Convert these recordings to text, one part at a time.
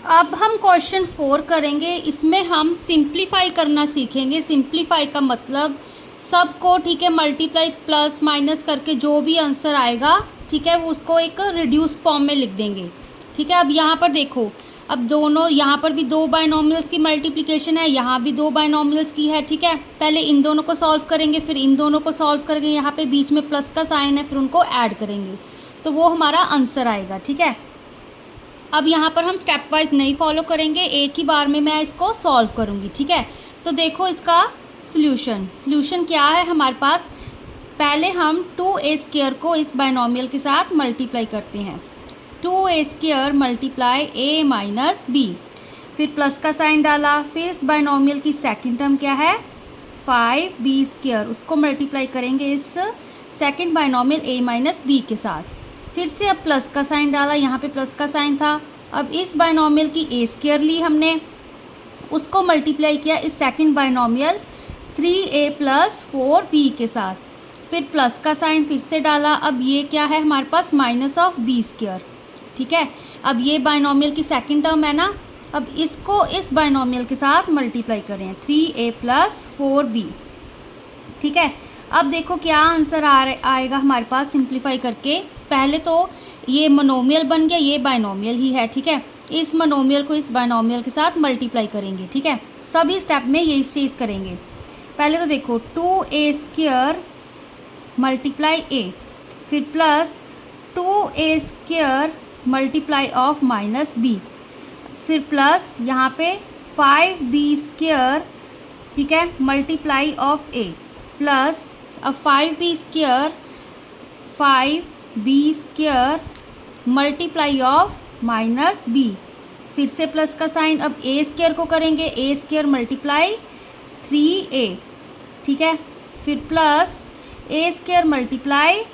अब हम क्वेश्चन 4 करेंगे। इसमें हम सिंप्लीफाई करना सीखेंगे। सिंप्लीफाई का मतलब सबको, ठीक है, मल्टीप्लाई प्लस माइनस करके जो भी आंसर आएगा, ठीक है, वो उसको एक रिड्यूस फॉर्म में लिख देंगे। ठीक है, अब यहाँ पर देखो, अब दोनों, यहाँ पर भी दो बाइनोमियल्स की मल्टीप्लिकेशन है, यहाँ भी दो बाइनोमियल्स की है। ठीक है, पहले इन दोनों को सॉल्व करेंगे, फिर इन दोनों को सॉल्व करेंगे, यहाँ पे बीच में प्लस का साइन है, फिर उनको ऐड करेंगे, तो वो हमारा आंसर आएगा। ठीक है, अब यहाँ पर हम स्टेप वाइज नहीं फॉलो करेंगे, एक ही बार में मैं इसको सॉल्व करूँगी। ठीक है, तो देखो इसका सॉल्यूशन क्या है हमारे पास। पहले हम 2a² को इस बाइनोमियल के साथ मल्टीप्लाई करते हैं। 2a² multiply a minus b, फिर प्लस का साइन डाला, फिर इस बाइनोमियल की सेकंड टर्म क्या है 5b², उसको मल्टीप्लाई करेंगे इस second binomial a minus b के साथ। फिर से अब प्लस का साइन डाला, यहाँ पे प्लस का साइन था। अब इस बाइनोमियल की a² ली हमने, उसको मल्टीप्लाई किया इस second binomial 3a plus 4b के साथ। फिर प्लस का साइन फिर से डाला। अब ये क्या है हमारे पास माइनस ऑफ b²। ठीक है, अब ये बाइनोमियल की सेकंड टर्म है ना, अब इसको इस बाइनोमियल के साथ मल्टीप्लाई करें 3a प्लस 4b। ठीक है, अब देखो क्या आंसर आएगा हमारे पास सिंप्लीफाई करके। पहले तो ये मोनोमियल बन गया, ये बाइनोमियल ही है। ठीक है, इस मोनोमियल को इस बाइनोमियल के साथ मल्टीप्लाई करेंगे। ठीक है, सभी स्टेप में यही चीज़ करेंगे। पहले तो देखो 2a² मल्टीप्लाई a, फिर plus 2a² multiply of minus b, फिर प्लस यहाँ पे 5b², ठीक है, मल्टीप्लाई ऑफ a, प्लस अब 5b² multiply of minus b, फिर से प्लस का साइन। अब a² को करेंगे a² मल्टीप्लाई 3a, ठीक है, फिर प्लस a² मल्टीप्लाई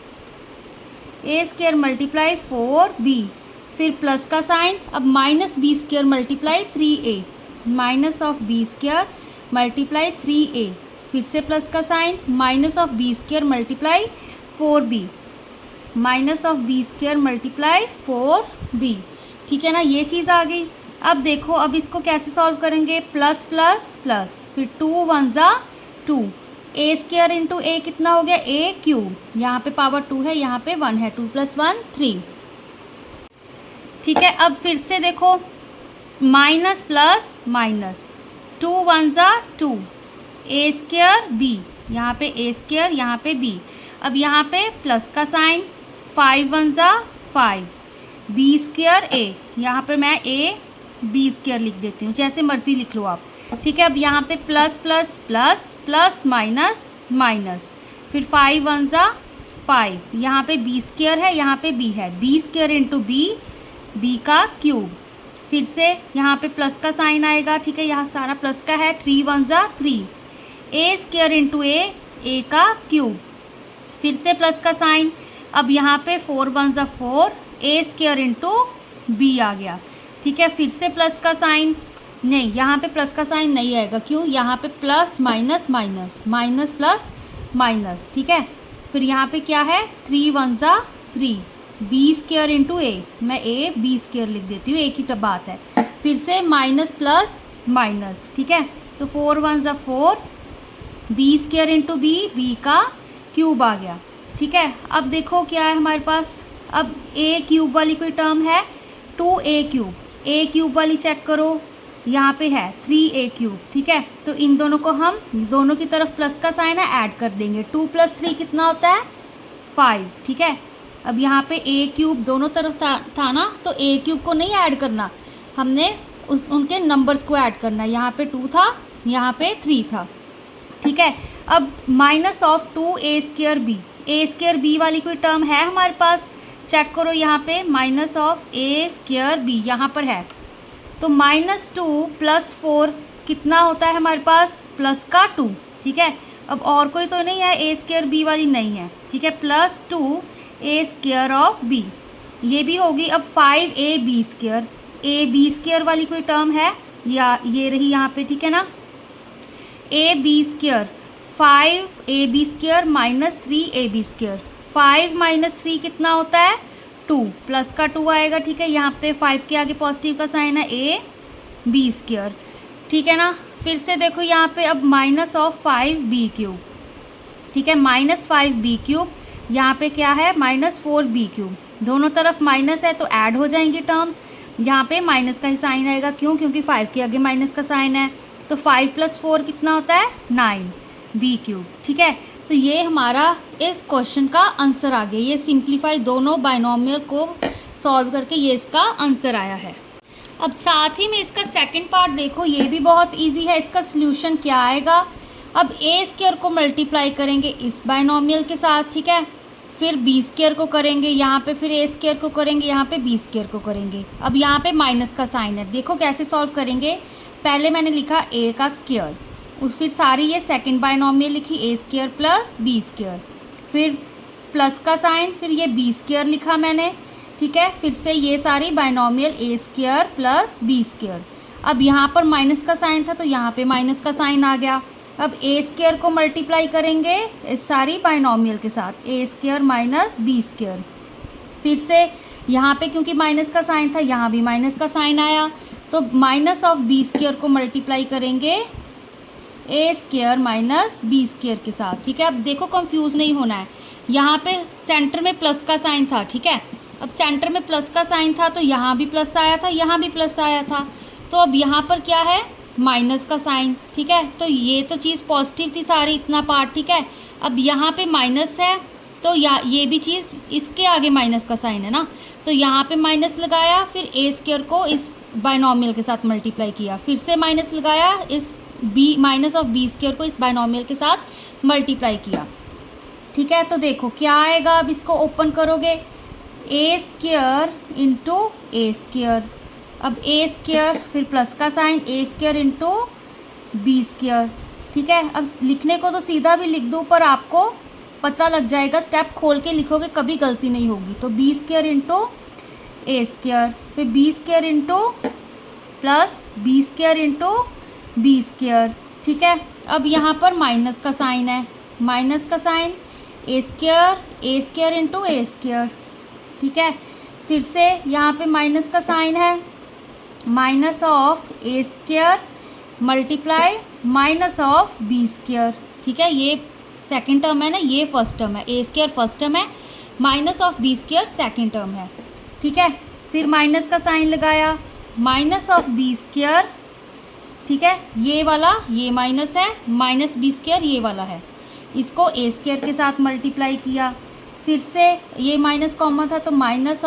4b, फिर प्लस का साइन। अब minus b² multiply 3a, minus of b² multiply 3a, फिर से प्लस का sign, minus of b² multiply 4b, minus of b² multiply 4b। ठीक है ना, ये चीज़ आ गई। अब देखो, अब इसको कैसे सॉल्व करेंगे, प्लस प्लस प्लस, फिर 2 1 जा 2, a² इंटू a कितना हो गया a³, यहाँ पे पावर 2 है, यहाँ पे 1 है, 2 + 1 3। ठीक है, अब फिर से देखो माइनस प्लस माइनस, 2 1 जा 2, a² b, यहाँ पे a², यहाँ पे b। अब यहाँ पे प्लस का साइन, 5 1 जा 5, b² a, यहाँ पे मैं b² लिख देती हूँ, जैसे मर्जी लिख लो आप। ठीक है, अब यहाँ पे plus plus plus plus minus minus, फिर 5 1 जा 5, यहाँ पे b² है, यहाँ पे b है, b² इंटू b का क्यूब, फिर से यहाँ पे प्लस का साइन आएगा। ठीक है, यहाँ सारा प्लस का है, 3 1 जा 3, a² इंटू a का क्यूब, फिर से प्लस का साइन। अब यहाँ पे 4 1 जा 4, a² इंटू b आ गया। ठीक है, फिर से प्लस का साइन, नहीं यहाँ पे प्लस का साइन नहीं आएगा, क्यों, यहाँ पे plus minus minus, minus plus minus. ठीक है, फिर यहाँ पे क्या है 3 1 जा 3, b² इंटू a, मैं b² लिख देती हूँ, एक ही बात है। फिर से माइनस प्लस माइनस। ठीक है, तो 4 1 जा 4, b² इंटू b का क्यूब आ गया। ठीक है, अब देखो क्या है हमारे पास, अब a³ वाली कोई टर्म है 2a³, a³ वाली चेक करो, यहाँ पे है 3a³। ठीक है, तो इन दोनों को हम, दोनों की तरफ प्लस का साइन है, ऐड कर देंगे, 2 + 3 कितना होता है 5। ठीक है, अब यहाँ पे a³ दोनों तरफ था ना, तो a³ को नहीं ऐड करना, हमने उनके नंबर्स को ऐड करना। यहाँ पे 2 था, यहाँ पे 3 था। ठीक है, अब minus of 2a² b, a² वाली कोई टर्म है हमारे पास, चेक करो, यहाँ पे माइनस ऑफ a² b यहाँ पर है, तो -2 + 4 कितना होता है हमारे पास प्लस का 2। ठीक है, अब और कोई तो नहीं है, a² b वाली नहीं है। ठीक है, +2 a² ऑफ b, ये भी होगी। अब 5ab², ab² वाली कोई टर्म है, या ये रही यहाँ पे। ठीक है ना, ab², 5ab² - 3ab², 5 - 3 कितना होता है 2, प्लस का 2 आएगा, ठीक है। यहाँ पे 5 के आगे पॉजिटिव का साइन है, ए बी स्क्वायर, ठीक है ना। फिर से देखो यहाँ पे अब माइनस ऑफ 5b क्यूब, ठीक है, माइनस 5b क्यूब, यहाँ पे क्या है माइनस 4b क्यूब, दोनों तरफ माइनस है तो ऐड हो जाएंगी टर्म्स। यहाँ पे माइनस का ही साइन आएगा, क्यों, क्योंकि 5 के आगे माइनस का साइन है। तो 5 + 4 कितना होता है 9b क्यूब, ठीक है। तो ये हमारा इस क्वेश्चन का आंसर आ गया। ये सिंप्लीफाई दोनों बाइनोमियल को सॉल्व करके ये इसका आंसर आया है। अब साथ ही में इसका सेकंड पार्ट देखो, ये भी बहुत इजी है। इसका सॉल्यूशन क्या आएगा, अब ए स्क्वायर को मल्टीप्लाई करेंगे इस बाइनोमियल के साथ, ठीक है, फिर बी स्क्वायर को करेंगे यहाँ पे, फिर ए स्क्वायर को करेंगे यहाँ पे, बी स्क्वायर को करेंगे। अब यहाँ पे माइनस का साइन है, देखो कैसे सॉल्व करेंगे। पहले मैंने लिखा ए का स्क्वायर, फिर सारी ये सेकंड बाइनोमियल लिखी ए स्क्वायर प्लस बी स्क्वायर, फिर प्लस का साइन, फिर ये बी स्क्वायर लिखा मैंने, ठीक है। फिर से ये सारी बाइनोमियल ए स्क्वायर प्लस बी स्क्वायर। अब यहाँ पर माइनस का साइन था तो यहाँ पे माइनस का साइन आ गया। अब ए स्क्वायर को मल्टीप्लाई करेंगे इस सारी बाइनोमियल के साथ, ए स्क्वायर माइनस बी स्क्वायर। फिर से यहाँ पे क्योंकि माइनस का साइन था, यहाँ भी माइनस का साइन आया, तो माइनस ऑफ बी स्क्वायर को मल्टीप्लाई करेंगे ए स्क्वायर माइनस बी स्क्वायर के साथ, ठीक है। अब देखो कंफ्यूज नहीं होना है, यहाँ पे सेंटर में प्लस का साइन था, ठीक है। अब सेंटर में प्लस का साइन था तो यहाँ भी प्लस आया था, यहाँ भी प्लस आया था, तो अब यहाँ पर क्या है माइनस का साइन, ठीक है। तो ये तो चीज़ पॉजिटिव थी सारी, इतना पार्ट, ठीक है। अब यहाँ पे माइनस है तो ये भी चीज़ इसके आगे माइनस का साइन है ना, तो यहाँ पे माइनस लगाया, फिर ए स्क्वायर को इस बाइनोमियल के साथ मल्टीप्लाई किया, फिर से माइनस लगाया, इस b minus of b square को इस बाइनोमियल के साथ मल्टीप्लाई किया, ठीक है। तो देखो क्या आएगा, अब इसको ओपन करोगे, ए स्क्वायर इंटू ए स्क्वायर, अब ए स्क्वायर फिर प्लस का साइन, ए स्क्वायर इंटू बी स्क्वायर, ठीक है। अब लिखने को तो सीधा भी लिख दूँ पर आपको पता लग जाएगा, स्टेप खोल के लिखोगे कभी गलती नहीं होगी। तो b square into a square, फिर b square into plus b square into b square, ठीक है। अब यहाँ पर माइनस का साइन है, माइनस का sign, A square into a square, ठीक है। फिर से यहाँ पे माइनस का साइन है, minus of a square multiply minus of b square, ठीक है। ये सेकंड टर्म है ना, ये फर्स्ट टर्म है, ए स्क्वायर फर्स्ट टर्म है, minus of b square second term है, ठीक है। फिर माइनस का साइन लगाया, माइनस ऑफ बी स्क्वायर, ठीक है, ये वाला ये माइनस है, माइनस बी स्क्वायर ये वाला है, इसको ए स्क्वायर के साथ मल्टीप्लाई किया। फिर से ये माइनस कॉमन था तो minus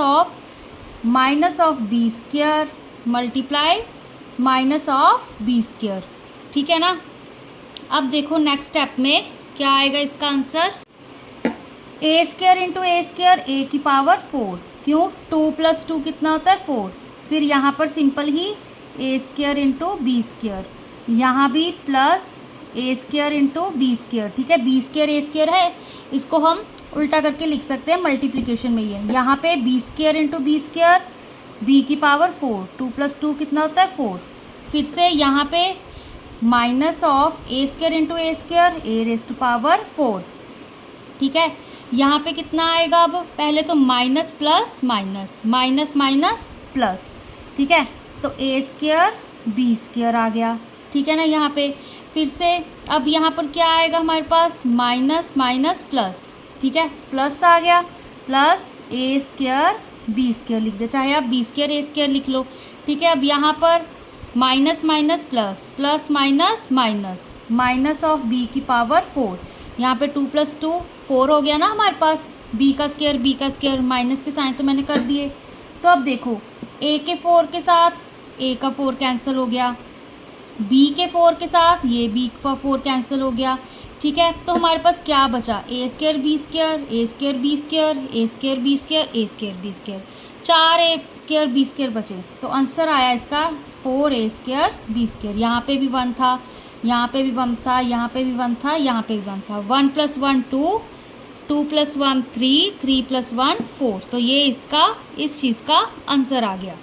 of b square multiply minus of b square, ठीक है ना। अब देखो नेक्स्ट स्टेप में क्या आएगा इसका answer, A square into a square, ए की पावर 4, क्यों 2 + 2 कितना होता है 4। फिर यहाँ पर सिंपल ही ए स्क्वायर इंटू बी स्क्वायर, यहाँ भी प्लस ए स्क्वायर इंटू बी स्क्वायर, ठीक है। बी स्क्वायर ए स्क्वायर है, इसको हम उल्टा करके लिख सकते हैं, मल्टीप्लिकेशन में ही है। यहाँ पे b square into b square, b की पावर 4, 2 + 2 कितना होता है 4। फिर से यहाँ पे minus of a square into a square, a raise to power 4, ठीक है। यहाँ पे कितना आएगा, अब पहले तो minus plus minus, minus minus plus, ठीक है। तो ए स्क्वायर बी स्क्वायर आ गया, ठीक है ना यहाँ पे। फिर से अब यहाँ पर क्या आएगा हमारे पास, माइनस माइनस प्लस, ठीक है, प्लस आ गया, प्लस ए स्क्वायर बी स्क्वायर लिख दे, चाहे आप बी स्क्वायर ए स्क्वायर लिख लो, ठीक है। अब यहाँ पर minus minus plus, plus minus minus, minus of b की पावर 4, यहाँ पे 2 + 2 4 हो गया ना हमारे पास, बी का स्क्वायर, माइनस के साइन तो मैंने कर दिए। तो अब देखो ए के 4 के साथ ए का 4 कैंसिल हो गया, बी के 4 के साथ ये बी का 4 कैंसिल हो गया, ठीक है। तो हमारे पास क्या बचा, ए स्क्वायर बी स्क्वायर, ए स्क्वायर बी स्क्वायर, ए स्क्वायर बी स्क्वायर, ए स्क्वायर बी स्क्वायर, 4 ए स्क्वायर बी स्क्वायर बचे। तो आंसर आया इसका 4 ए स्क्वायर बी स्क्वायर। यहाँ पे भी 1 था, यहाँ पे भी 1 था, यहाँ पे भी 1 था, यहाँ पे भी 1 था। 1 + 1 2, 2 + 1 3, 3 + 1 4। तो ये इसका इस चीज़ का आंसर आ गया।